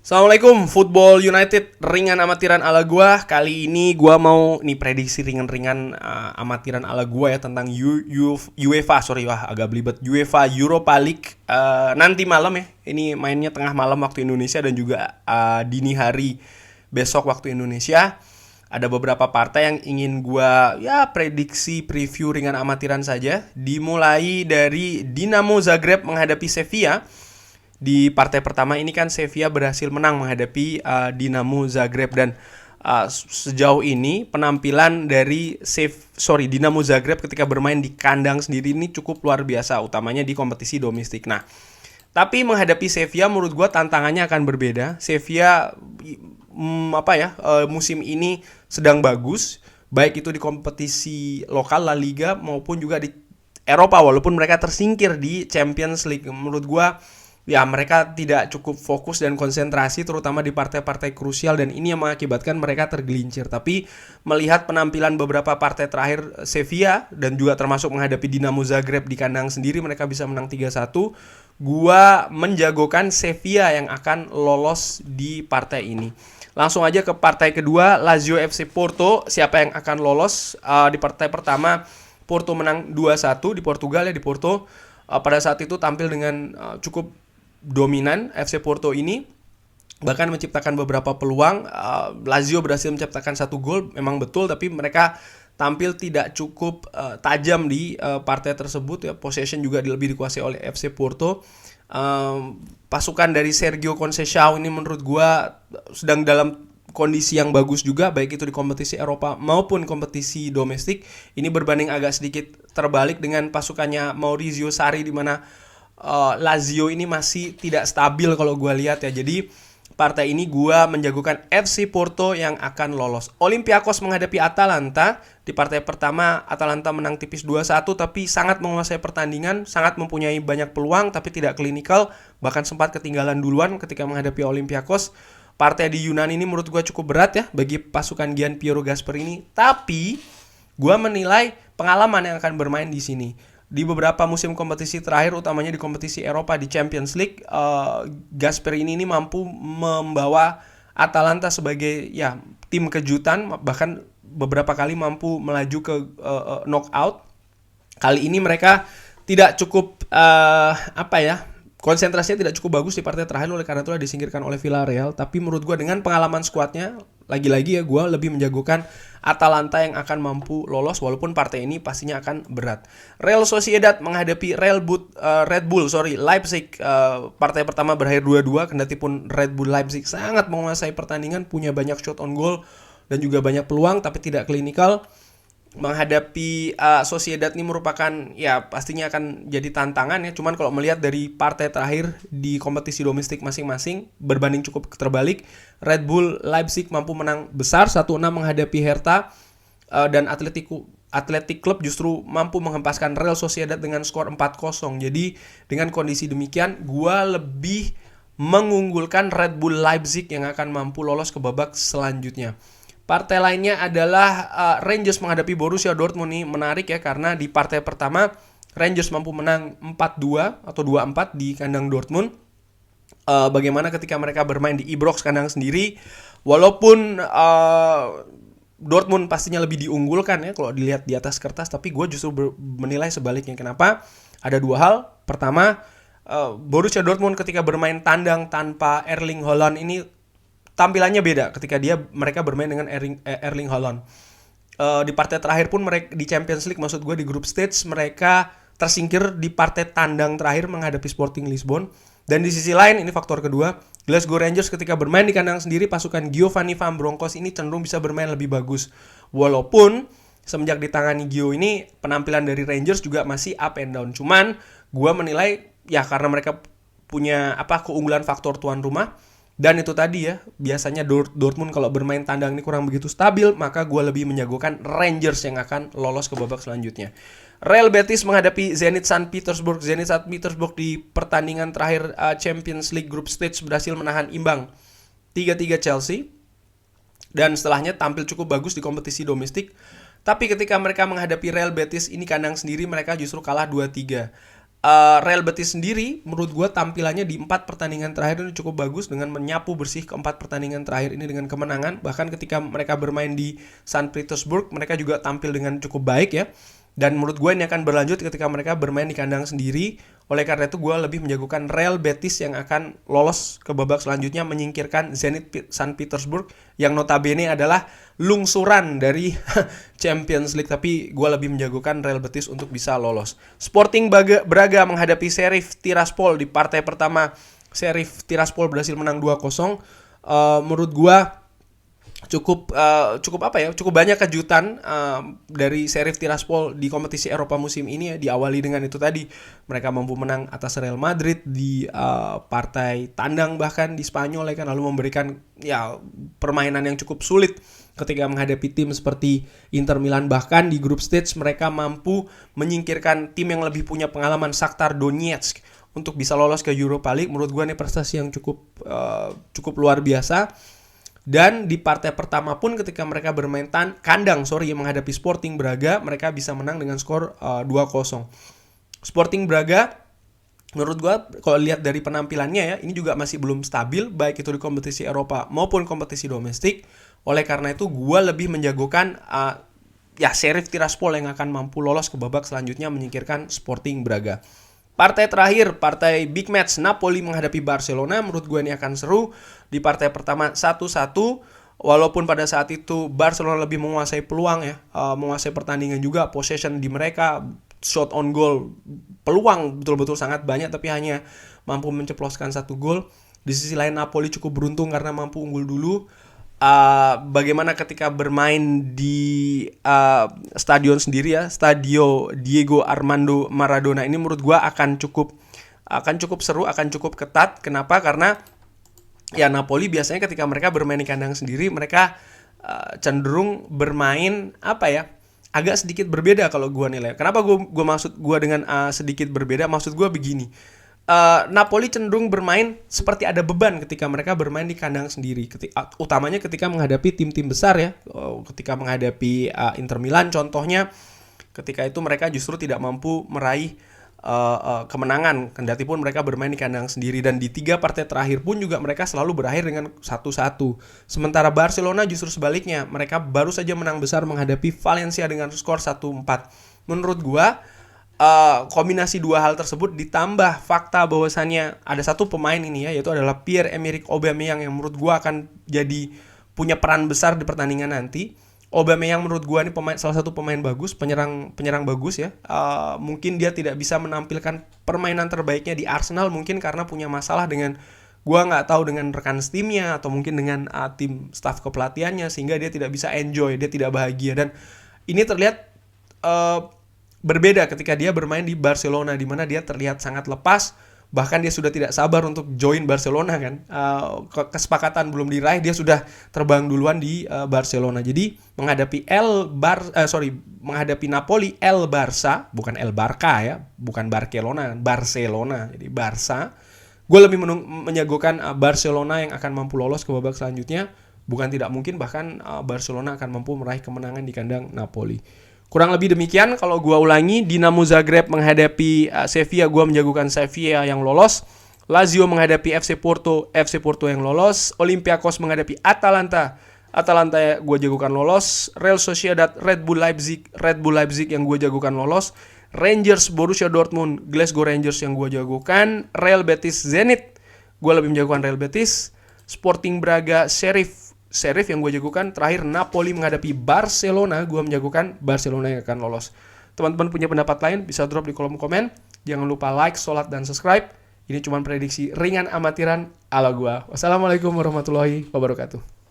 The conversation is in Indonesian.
Assalamualaikum, Football United ringan amatiran ala gua. Kali ini gua mau nih prediksi ringan-ringan amatiran ala gua ya tentang UEFA, agak belibet, UEFA Europa League nanti malam ya. Ini mainnya tengah malam waktu Indonesia dan juga dini hari besok waktu Indonesia. Ada beberapa partai yang ingin gua ya prediksi preview ringan amatiran saja. Dimulai dari Dinamo Zagreb menghadapi Sevilla. Di partai pertama ini kan Sevilla berhasil menang menghadapi Dinamo Zagreb dan sejauh ini penampilan dari Dinamo Zagreb ketika bermain di kandang sendiri ini cukup luar biasa, utamanya di kompetisi domestik. Nah, tapi menghadapi Sevilla menurut gue tantangannya akan berbeda. Sevilla musim ini sedang bagus, baik itu di kompetisi lokal La Liga maupun juga di Eropa, walaupun mereka tersingkir di Champions League. Menurut gue ya mereka tidak cukup fokus dan konsentrasi terutama di partai-partai krusial, dan ini yang mengakibatkan mereka tergelincir. Tapi melihat penampilan beberapa partai terakhir Sevilla dan juga termasuk menghadapi Dinamo Zagreb di kandang sendiri, mereka bisa menang 3-1. Gua menjagokan Sevilla yang akan lolos di partai ini. Langsung aja ke partai kedua, Lazio FC Porto. Siapa yang akan lolos? Di partai pertama Porto menang 2-1 di Portugal ya, di Porto. Pada saat itu tampil dengan cukup dominan FC Porto ini, bahkan menciptakan beberapa peluang. Lazio berhasil menciptakan 1 gol, memang betul, tapi mereka tampil tidak cukup tajam di partai tersebut ya. Possession juga lebih dikuasai oleh FC Porto. Pasukan dari Sergio Conceição ini menurut gua sedang dalam kondisi yang bagus juga, baik itu di kompetisi Eropa maupun kompetisi domestik. Ini berbanding agak sedikit terbalik dengan pasukannya Maurizio Sarri, di mana Lazio ini masih tidak stabil kalau gue lihat ya. Jadi partai ini gue menjagokan FC Porto yang akan lolos. Olympiakos menghadapi Atalanta. Di partai pertama Atalanta menang tipis 2-1, tapi sangat menguasai pertandingan, sangat mempunyai banyak peluang tapi tidak klinikal, bahkan sempat ketinggalan duluan ketika menghadapi Olympiakos. Partai di Yunani ini menurut gue cukup berat ya bagi pasukan Gian Piero Gasperini, tapi gue menilai pengalaman yang akan bermain di sini. Di beberapa musim kompetisi terakhir, utamanya di kompetisi Eropa di Champions League, Gasperini ini mampu membawa Atalanta sebagai ya tim kejutan, bahkan beberapa kali mampu melaju ke knockout. Kali ini mereka tidak cukup konsentrasinya tidak cukup bagus di partai terakhir, oleh karena itulah disingkirkan oleh Villarreal. Tapi menurut gue dengan pengalaman skuadnya, lagi-lagi ya gue lebih menjagokan Atalanta yang akan mampu lolos, walaupun partai ini pastinya akan berat. Real Sociedad menghadapi Red Bull Leipzig. Partai pertama berakhir 2-2, kendati pun Red Bull Leipzig sangat menguasai pertandingan, punya banyak shot on goal dan juga banyak peluang tapi tidak klinikal. Menghadapi Sociedad ini merupakan ya pastinya akan jadi tantangan ya. Cuman kalau melihat dari partai terakhir di kompetisi domestik masing-masing, berbanding cukup terbalik. Red Bull Leipzig mampu menang besar 1-6 menghadapi Hertha, dan Athletic Club justru mampu menghempaskan Real Sociedad dengan skor 4-0. Jadi dengan kondisi demikian, gua lebih mengunggulkan Red Bull Leipzig yang akan mampu lolos ke babak selanjutnya. Partai lainnya adalah Rangers menghadapi Borussia Dortmund. Ini menarik ya, karena di partai pertama Rangers mampu menang 4-2 atau 2-4 di kandang Dortmund. Bagaimana ketika mereka bermain di Ibrox kandang sendiri, walaupun Dortmund pastinya lebih diunggulkan ya kalau dilihat di atas kertas, tapi gue justru menilai sebaliknya. Kenapa? Ada 2 hal. Pertama, Borussia Dortmund ketika bermain tandang tanpa Erling Haaland ini tampilannya beda ketika mereka bermain dengan Erling Haaland. Di partai terakhir pun mereka di Champions League, maksud gue di group stage, mereka tersingkir di partai tandang terakhir menghadapi Sporting Lisbon. Dan di sisi lain, ini faktor kedua, Glasgow Rangers ketika bermain di kandang sendiri, pasukan Giovanni Van Bronckhorst ini cenderung bisa bermain lebih bagus. Walaupun semenjak ditangani Gio ini, penampilan dari Rangers juga masih up and down. Cuman gue menilai ya karena mereka punya keunggulan faktor tuan rumah. Dan itu tadi ya, biasanya Dortmund kalau bermain tandang ini kurang begitu stabil, maka gue lebih menjagokan Rangers yang akan lolos ke babak selanjutnya. Real Betis menghadapi Zenit St. Petersburg. Zenit St. Petersburg di pertandingan terakhir Champions League Group Stage berhasil menahan imbang 3-3 Chelsea, dan setelahnya tampil cukup bagus di kompetisi domestik. Tapi ketika mereka menghadapi Real Betis ini kandang sendiri, mereka justru kalah 2-3. Real Betis sendiri menurut gue tampilannya di 4 pertandingan terakhir ini cukup bagus dengan menyapu bersih keempat pertandingan terakhir ini dengan kemenangan. Bahkan ketika mereka bermain di St. Petersburg mereka juga tampil dengan cukup baik ya. Dan menurut gue ini akan berlanjut ketika mereka bermain di kandang sendiri. Oleh karena itu gue lebih menjagokan Real Betis yang akan lolos ke babak selanjutnya, menyingkirkan Zenit St. Petersburg yang notabene adalah lungsuran dari Champions League. Tapi gue lebih menjagokan Real Betis untuk bisa lolos. Sporting Braga menghadapi Sheriff Tiraspol di partai pertama. Sheriff Tiraspol berhasil menang 2-0. Menurut gue cukup banyak kejutan dari Sheriff Tiraspol di kompetisi Eropa musim ini ya. Diawali dengan itu tadi, mereka mampu menang atas Real Madrid di partai tandang bahkan di Spanyol ya kan, lalu memberikan ya permainan yang cukup sulit ketika menghadapi tim seperti Inter Milan. Bahkan di group stage mereka mampu menyingkirkan tim yang lebih punya pengalaman, Shakhtar Donetsk, untuk bisa lolos ke Europa League. Menurut gue ini prestasi yang cukup luar biasa. Dan di partai pertama pun ketika mereka bermain kandang menghadapi Sporting Braga, mereka bisa menang dengan skor 2-0. Sporting Braga menurut gue kalau lihat dari penampilannya ya, ini juga masih belum stabil baik itu di kompetisi Eropa maupun kompetisi domestik. Oleh karena itu gue lebih menjagokan Sheriff Tiraspol yang akan mampu lolos ke babak selanjutnya, menyingkirkan Sporting Braga. Partai terakhir, partai big match, Napoli menghadapi Barcelona. Menurut gue ini akan seru. Di partai pertama 1-1, walaupun pada saat itu Barcelona lebih menguasai peluang ya, menguasai pertandingan juga, possession di mereka, shot on goal, peluang betul-betul sangat banyak tapi hanya mampu menceploskan 1 gol. Di sisi lain Napoli cukup beruntung karena mampu unggul dulu. Bagaimana ketika bermain di stadion sendiri ya, Stadio Diego Armando Maradona, ini menurut gua akan cukup seru, akan cukup ketat. Kenapa? Karena ya Napoli biasanya ketika mereka bermain di kandang sendiri mereka cenderung bermain agak sedikit berbeda kalau gua nilai. Kenapa gua maksud gua dengan sedikit berbeda? Maksud gua begini. Napoli cenderung bermain seperti ada beban ketika mereka bermain di kandang sendiri, utamanya ketika menghadapi tim-tim besar ya, ketika menghadapi Inter Milan contohnya. Ketika itu mereka justru tidak mampu meraih kemenangan kendati pun mereka bermain di kandang sendiri. Dan di 3 partai terakhir pun juga mereka selalu berakhir dengan 1-1. Sementara Barcelona justru sebaliknya, mereka baru saja menang besar menghadapi Valencia dengan skor 1-4. Menurut gua kombinasi dua hal tersebut ditambah fakta bahwasannya ada satu pemain ini ya, yaitu adalah Pierre-Emerick Aubameyang yang menurut gua akan jadi punya peran besar di pertandingan nanti. Aubameyang menurut gua ini salah satu pemain bagus, penyerang bagus ya. Mungkin dia tidak bisa menampilkan permainan terbaiknya di Arsenal mungkin karena punya masalah dengan, gua nggak tahu, dengan rekan timnya atau mungkin dengan tim staf kepelatihannya, sehingga dia tidak bisa enjoy, dia tidak bahagia. Dan ini terlihat berbeda ketika dia bermain di Barcelona, di mana dia terlihat sangat lepas, bahkan dia sudah tidak sabar untuk join Barcelona kan. Kesepakatan belum diraih dia sudah terbang duluan di Barcelona. Jadi menghadapi Napoli El Barça, bukan El Barca ya, bukan Barcelona. Jadi Barça. Gue lebih menjagokan Barcelona yang akan mampu lolos ke babak selanjutnya. Bukan tidak mungkin bahkan Barcelona akan mampu meraih kemenangan di kandang Napoli. Kurang lebih demikian. Kalau gue ulangi, Dinamo Zagreb menghadapi Sevilla, gue menjagokan Sevilla yang lolos. Lazio menghadapi FC Porto yang lolos. Olympiakos menghadapi Atalanta gue jagokan lolos. Real Sociedad Red Bull Leipzig yang gue jagokan lolos. Rangers Borussia Dortmund, Glasgow Rangers yang gue jagokan. Real Betis Zenit, gue lebih menjagokan Real Betis. Sporting Braga Sheriff yang gue jagokan. Terakhir Napoli menghadapi Barcelona, gue menjagokan Barcelona yang akan lolos. Teman-teman punya pendapat lain bisa drop di kolom komen. Jangan lupa like, sholat, dan subscribe. Ini cuma prediksi ringan amatiran ala gue. Wassalamualaikum warahmatullahi wabarakatuh.